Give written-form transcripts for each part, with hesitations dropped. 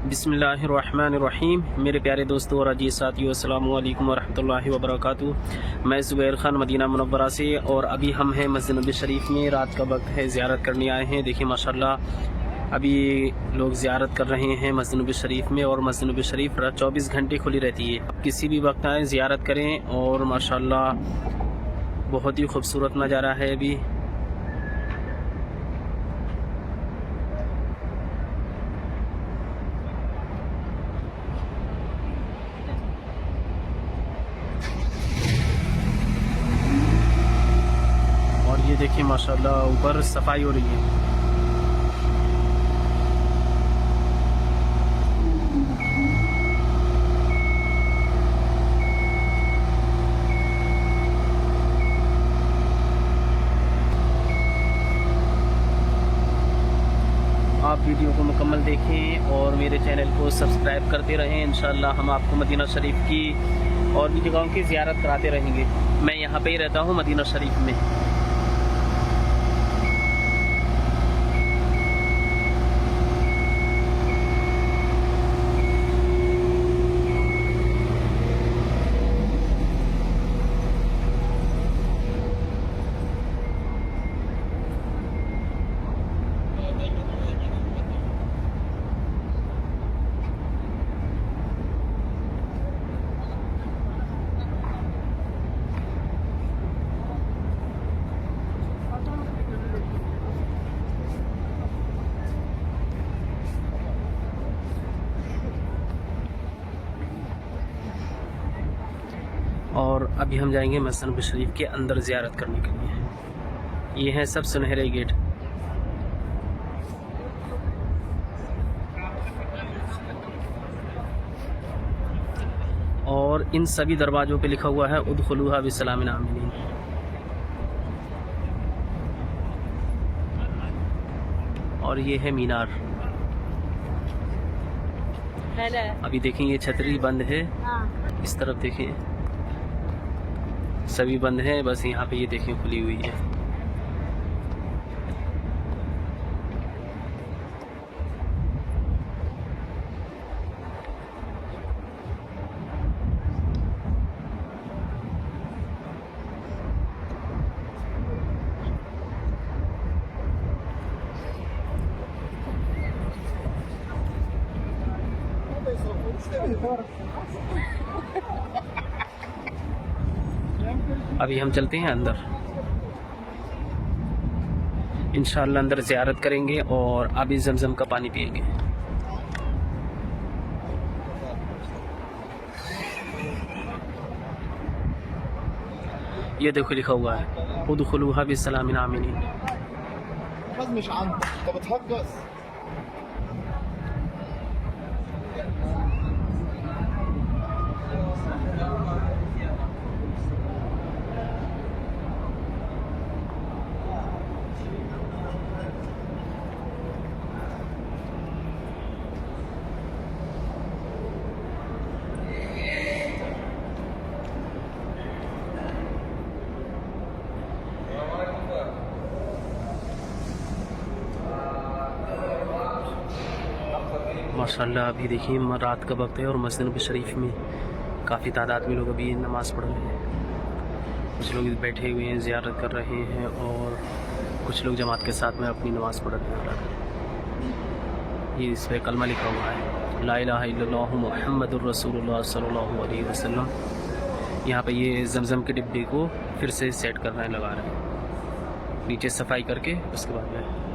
बिस्मिल्लाहिर्रहमानिर्रहीम। मेरे प्यारे दोस्तों और अजीज़ साथियों, अस्सलामु अलैकुम वरहमतुल्लाहि वबरकातुहू। मैं ज़ुबैर ख़ान मदीना मुनव्वरा से, और अभी हम हैं मस्जिद नबी शरीफ में। रात का वक्त है, ज़ियारत करने आए हैं। देखिए माशाल्लाह अभी लोग ज़ियारत कर रहे हैं मस्जिद नबी शरीफ में, और मस्जिद नबी शरीफ 24 घंटे खुली रहती है। आप किसी भी वक्त आएँ, ज़ियारत करें। और माशाल्लाह बहुत ही खूबसूरत नज़ारा है अभी। और ये देखिए माशाल्लाह ऊपर सफाई हो रही है। आप वीडियो को मुकम्मल देखें और मेरे चैनल को सब्सक्राइब करते रहें। इंशाअल्लाह हम आपको मदीना शरीफ की और भी जगहों की ज़ियारत कराते रहेंगे। मैं यहाँ पे ही रहता हूँ मदीना शरीफ में। और अभी हम जाएंगे मस्जिद नबी शरीफ के अंदर ज़ियारत करने के लिए। ये हैं सब सुनहरे गेट। और इन सभी दरवाज़ों पे लिखा हुआ है उदखुलूहा बिस्सलामिन आमिनीन। और ये है मीनार। अभी देखें ये छतरी बंद है। इस तरफ देखें सभी बंद हैं, बस यहाँ पे ये देखें खुली हुई है। अभी हम चलते हैं अंदर। इंशाअल्लाह अंदर ज़ियारत करेंगे और अभी ज़मज़म का पानी पिएंगे। ये देखो लिखा हुआ है उदखुलूहा बिस्सलामिन आमिनीन। माशाल्लाह अभी देखिए रात का वक्त है और मस्जिद नबी शरीफ में काफ़ी तादाद में लोग अभी नमाज़ पढ़ रहे हैं। कुछ लोग बैठे हुए हैं, ज़ियारत कर रहे हैं, और कुछ लोग जमात के साथ में अपनी नमाज़ पढ़ रहे हैं। ये इस पर कलमा लिखा हुआ है ला इलाहा इल्लल्लाहु मुहम्मदुर रसूलुल्लाह सल्लल्लाहु अलैहि वसल्लम। यहाँ पे ये ज़मज़म के डिब्बे को फिर से सेट कर रहे हैं, लगा रहे हैं, नीचे सफाई करके उसके बाद में।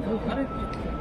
O kadar mı?